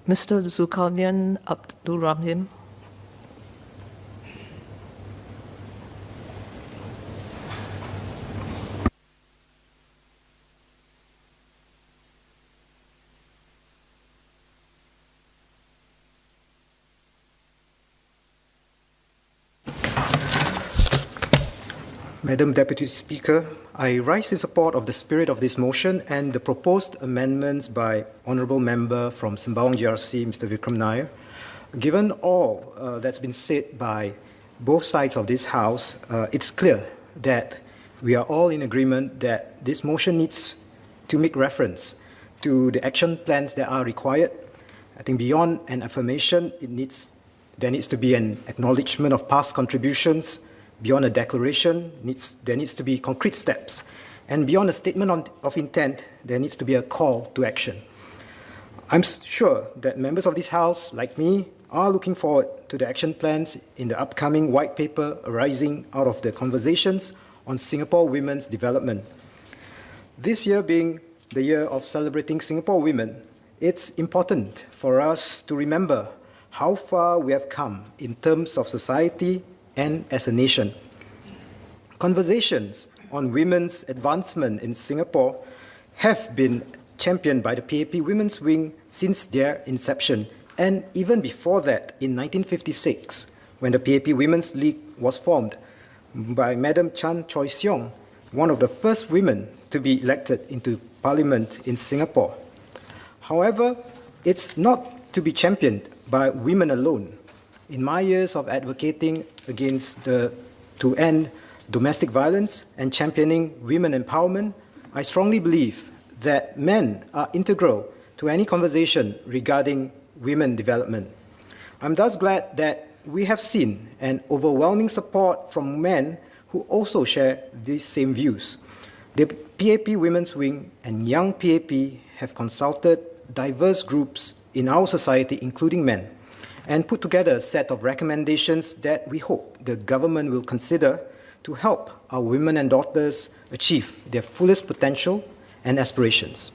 Mr. Zhulkarnain Abdul Rahim. Madam Deputy Speaker, I rise in support of the spirit of this motion and the proposed amendments by Honourable Member from Sembawang GRC, Mr. Zhulkarnain. Given all that's been said by both sides of this House, it's clear that we are all in agreement that this motion needs to make reference to the action plans that are required. I think beyond an affirmation, there needs to be an acknowledgement of past contributions. Beyond a declaration, there needs to be concrete steps. And beyond a statement of intent, there needs to be a call to action. I'm sure that members of this House, like me, are looking forward to the action plans in the upcoming white paper arising out of the conversations on Singapore women's development. This year being the year of celebrating Singapore women, it's important for us to remember how far we have come in terms of society and as a nation. Conversations on women's advancement in Singapore have been championed by the PAP Women's Wing since their inception, and even before that, in 1956, when the PAP Women's League was formed by Madam Chan Choi Siong, one of the first women to be elected into Parliament in Singapore. However, it's not to be championed by women alone. In my years of advocating to end domestic violence and championing women empowerment, I strongly believe that men are integral to any conversation regarding women development. I'm thus glad that we have seen an overwhelming support from men who also share these same views. The PAP Women's Wing and Young PAP have consulted diverse groups in our society, including men, and put together a set of recommendations that we hope the government will consider to help our women and daughters achieve their fullest potential and aspirations.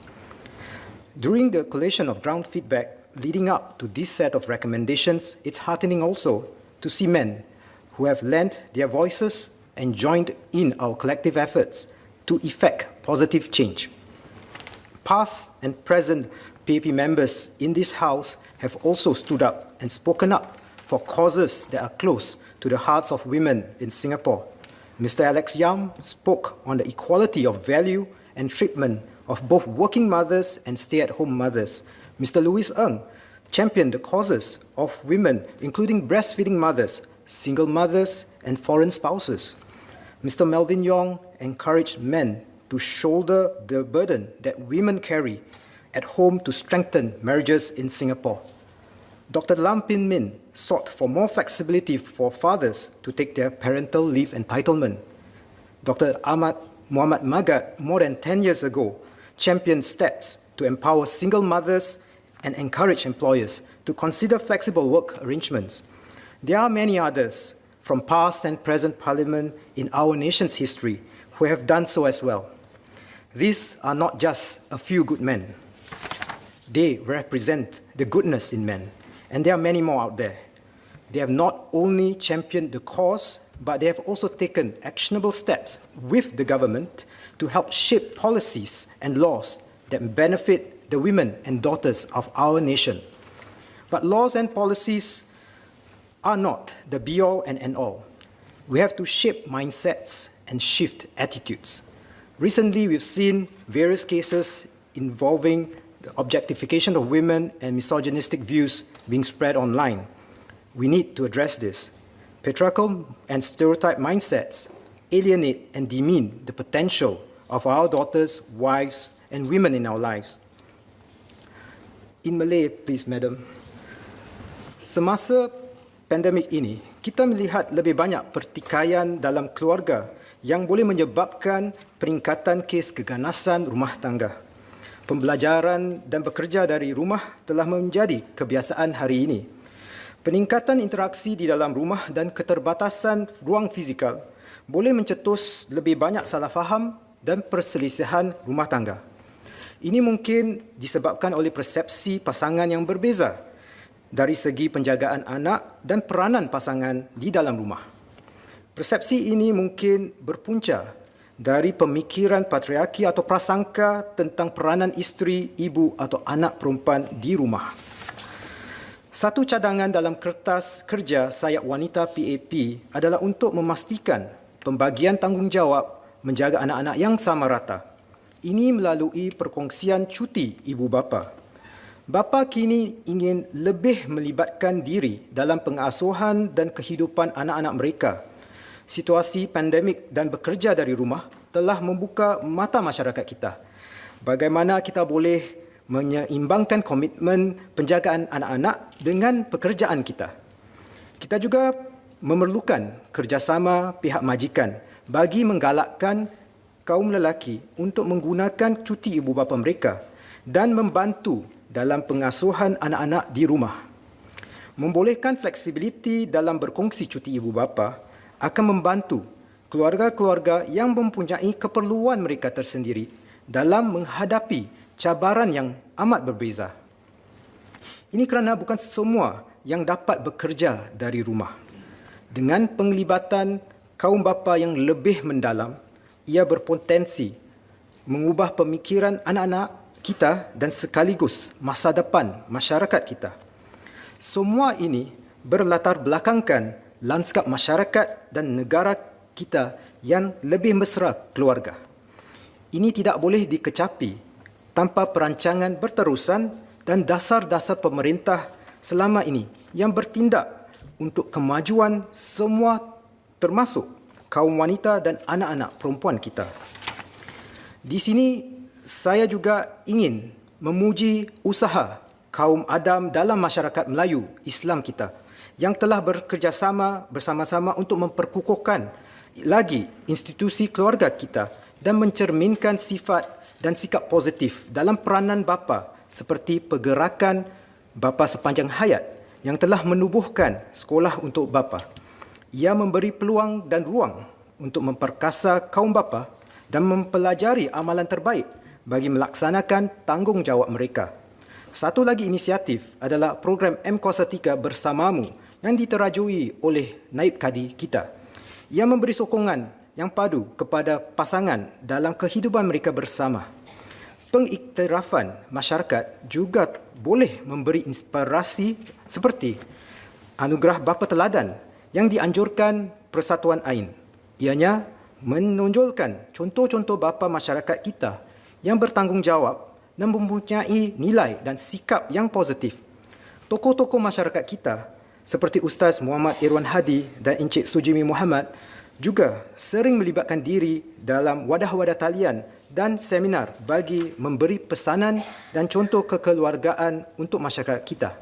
During the collation of ground feedback leading up to this set of recommendations, it's heartening also to see men who have lent their voices and joined in our collective efforts to effect positive change. Past and present PAP members in this House have also stood up and spoken up for causes that are close to the hearts of women in Singapore. Mr. Alex Yam spoke on the equality of value and treatment of both working mothers and stay-at-home mothers. Mr. Louis Ng championed the causes of women, including breastfeeding mothers, single mothers, and foreign spouses. Mr. Melvin Yong encouraged men to shoulder the burden that women carry at home to strengthen marriages in Singapore. Dr. Lam Pin Min sought for more flexibility for fathers to take their parental leave entitlement. Dr. Muhammad Magat, more than 10 years ago, championed steps to empower single mothers and encourage employers to consider flexible work arrangements. There are many others from past and present parliament in our nation's history who have done so as well. These are not just a few good men. They represent the goodness in men, and there are many more out there. They have not only championed the cause, but they have also taken actionable steps with the government to help shape policies and laws that benefit the women and daughters of our nation. But laws and policies are not the be-all and end-all. We have to shape mindsets and shift attitudes. Recently, we've seen various cases involving the objectification of women and misogynistic views being spread online. We need to address this. Patriarchal and stereotype mindsets alienate and demean the potential of our daughters, wives, and women in our lives. In Malay, please, Madam. Semasa pandemik ini, kita melihat lebih banyak pertikaian dalam keluarga yang boleh menyebabkan peningkatan kes keganasan rumah tangga. Pembelajaran dan bekerja dari rumah telah menjadi kebiasaan hari ini. Peningkatan interaksi di dalam rumah dan keterbatasan ruang fizikal boleh mencetus lebih banyak salah faham dan perselisihan rumah tangga. Ini mungkin disebabkan oleh persepsi pasangan yang berbeza dari segi penjagaan anak dan peranan pasangan di dalam rumah. Persepsi ini mungkin berpunca dari pemikiran patriarki atau prasangka tentang peranan isteri, ibu atau anak perempuan di rumah. Satu cadangan dalam kertas kerja sayap wanita PAP adalah untuk memastikan pembagian tanggungjawab menjaga anak-anak yang sama rata. Ini melalui perkongsian cuti ibu bapa. Bapa kini ingin lebih melibatkan diri dalam pengasuhan dan kehidupan anak-anak mereka. Situasi pandemik dan bekerja dari rumah telah membuka mata masyarakat kita. Bagaimana kita boleh menyeimbangkan komitmen penjagaan anak-anak dengan pekerjaan kita. Kita juga memerlukan kerjasama pihak majikan bagi menggalakkan kaum lelaki untuk menggunakan cuti ibu bapa mereka dan membantu dalam pengasuhan anak-anak di rumah. Membolehkan fleksibiliti dalam berkongsi cuti ibu bapa akan membantu keluarga-keluarga yang mempunyai keperluan mereka tersendiri dalam menghadapi cabaran yang amat berbeza. Ini kerana bukan semua yang dapat bekerja dari rumah. Dengan penglibatan kaum bapa yang lebih mendalam, ia berpotensi mengubah pemikiran anak-anak kita dan sekaligus masa depan masyarakat kita. Semua ini berlatar belakangkan lanskap masyarakat dan negara kita yang lebih mesra keluarga. Ini tidak boleh dikecapi tanpa perancangan berterusan dan dasar-dasar pemerintah selama ini yang bertindak untuk kemajuan semua termasuk kaum wanita dan anak-anak perempuan kita. Di sini saya juga ingin memuji usaha kaum Adam dalam masyarakat Melayu Islam kita yang telah bekerjasama bersama-sama untuk memperkukuhkan lagi institusi keluarga kita dan mencerminkan sifat dan sikap positif dalam peranan bapa seperti pergerakan bapa sepanjang hayat yang telah menubuhkan sekolah untuk bapa. Ia memberi peluang dan ruang untuk memperkasa kaum bapa dan mempelajari amalan terbaik bagi melaksanakan tanggungjawab mereka. Satu lagi inisiatif adalah program M Kuasa 3 Bersamamu yang diterajui oleh Naib Kadi kita. Ia memberi sokongan yang padu kepada pasangan dalam kehidupan mereka bersama. Pengiktirafan masyarakat juga boleh memberi inspirasi seperti anugerah bapa teladan yang dianjurkan Persatuan AIN. Ianya menonjolkan contoh-contoh bapa masyarakat kita yang bertanggungjawab dan mempunyai nilai dan sikap yang positif. Tokoh-tokoh masyarakat kita seperti Ustaz Muhammad Irwan Hadi dan Encik Sujimi Muhammad juga sering melibatkan diri dalam wadah-wadah talian dan seminar bagi memberi pesanan dan contoh kekeluargaan untuk masyarakat kita.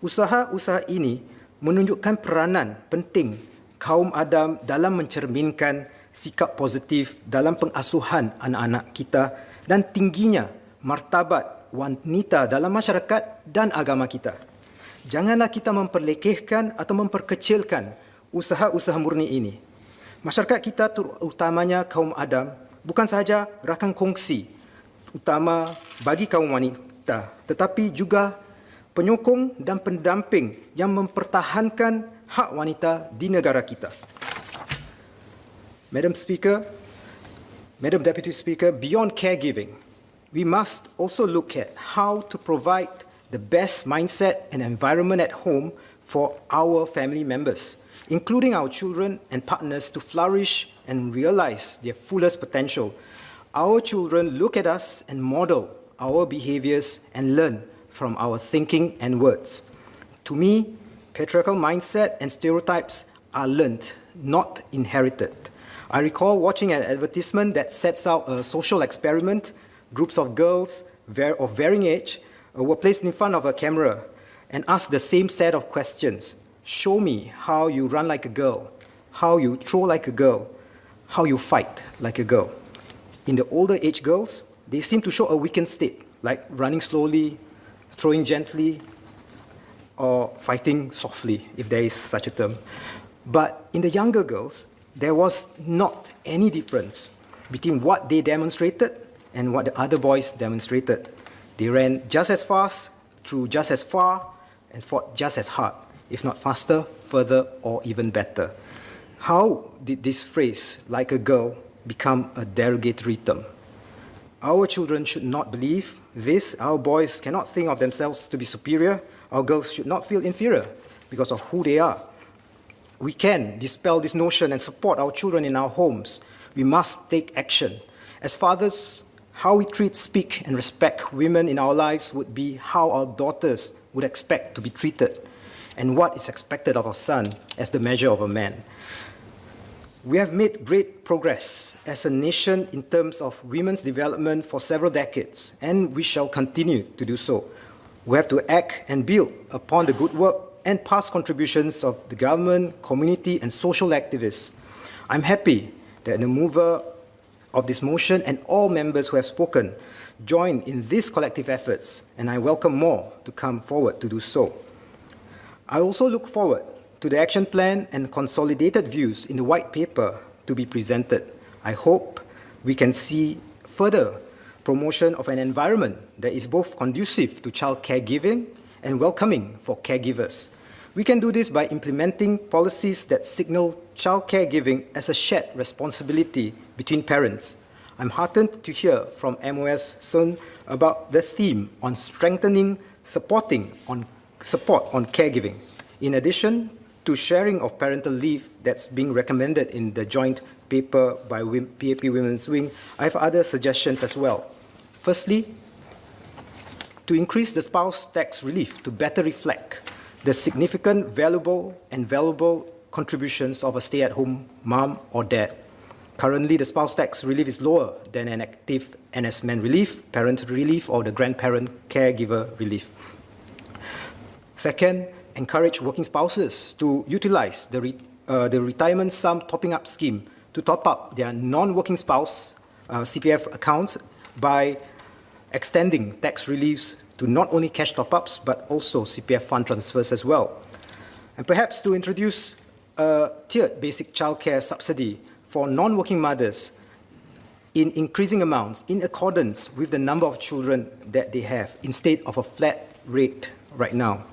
Usaha-usaha ini menunjukkan peranan penting kaum Adam dalam mencerminkan sikap positif dalam pengasuhan anak-anak kita dan tingginya martabat wanita dalam masyarakat dan agama kita. Janganlah kita memperlekehkan atau memperkecilkan usaha-usaha murni ini. Masyarakat kita terutamanya kaum Adam bukan sahaja rakan kongsi utama bagi kaum wanita, tetapi juga penyokong dan pendamping yang mempertahankan hak wanita di negara kita. Madam Deputy Speaker, beyond caregiving, we must also look at how to provide the best mindset and environment at home for our family members, including our children and partners, to flourish and realize their fullest potential. Our children look at us and model our behaviors and learn from our thinking and words. To me, patriarchal mindset and stereotypes are learnt, not inherited. I recall watching an advertisement that sets out a social experiment. Groups of girls of varying age were placed in front of a camera and asked the same set of questions. Show me how you run like a girl, how you throw like a girl, how you fight like a girl. In the older age girls, they seem to show a weakened state, like running slowly, throwing gently, or fighting softly, if there is such a term. But in the younger girls, there was not any difference between what they demonstrated and what the other boys demonstrated. They ran just as fast, threw just as far, and fought just as hard, if not faster, further, or even better. How did this phrase, like a girl, become a derogatory term? Our children should not believe this. Our boys cannot think of themselves to be superior. Our girls should not feel inferior because of who they are. We can dispel this notion and support our children in our homes. We must take action. As fathers, how we treat, speak, and respect women in our lives would be how our daughters would expect to be treated, and what is expected of our son as the measure of a man. We have made great progress as a nation in terms of women's development for several decades, and we shall continue to do so. We have to act and build upon the good work and past contributions of the government, community, and social activists. I'm happy that the mover of this motion and all members who have spoken join in these collective efforts, and I welcome more to come forward to do so. I also look forward to the action plan and consolidated views in the white paper to be presented. I hope we can see further promotion of an environment that is both conducive to child caregiving and welcoming for caregivers. We can do this by implementing policies that signal child caregiving as a shared responsibility between parents. I'm heartened to hear from MOS soon about the theme on strengthening support on caregiving. In addition to sharing of parental leave that's being recommended in the joint paper by PAP Women's Wing, I have other suggestions as well. Firstly, to increase the spouse tax relief to better reflect the significant, valuable contributions of a stay-at-home mom or dad. Currently, the spouse tax relief is lower than an active NS man relief, parent relief, or the grandparent caregiver relief. Second, encourage working spouses to utilize the retirement sum topping up scheme to top up their non-working spouse CPF accounts by extending tax reliefs to not only cash top-ups, but also CPF fund transfers as well. And perhaps to introduce a tiered basic childcare subsidy for non-working mothers in increasing amounts in accordance with the number of children that they have, instead of a flat rate right now.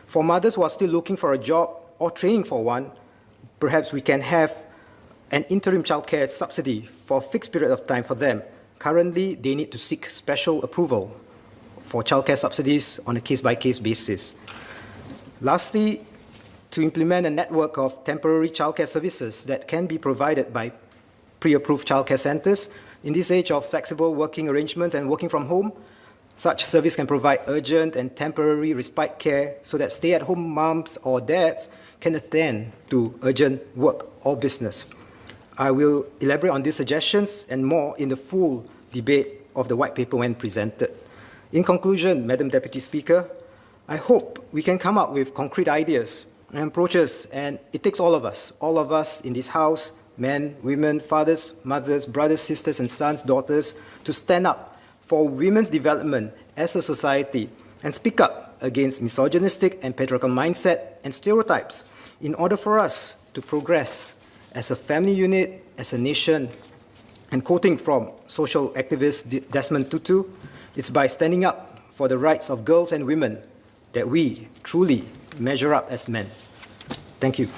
For mothers who are still looking for a job or training for one, perhaps we can have an interim childcare subsidy for a fixed period of time for them. Currently, they need to seek special approval for childcare subsidies on a case-by-case basis. Lastly, to implement a network of temporary childcare services that can be provided by pre-approved childcare centers. In this age of flexible working arrangements and working from home, such service can provide urgent and temporary respite care so that stay-at-home moms or dads can attend to urgent work or business. I will elaborate on these suggestions and more in the full debate of the white paper when presented. In conclusion, Madam Deputy Speaker, I hope we can come up with concrete ideas and approaches, and it takes all of us in this House, men, women, fathers, mothers, brothers, sisters, and sons, daughters, to stand up for women's development as a society and speak up against misogynistic and patriarchal mindset and stereotypes in order for us to progress as a family unit, as a nation. And quoting from social activist Desmond Tutu, it's by standing up for the rights of girls and women that we truly measure up as men. Thank you.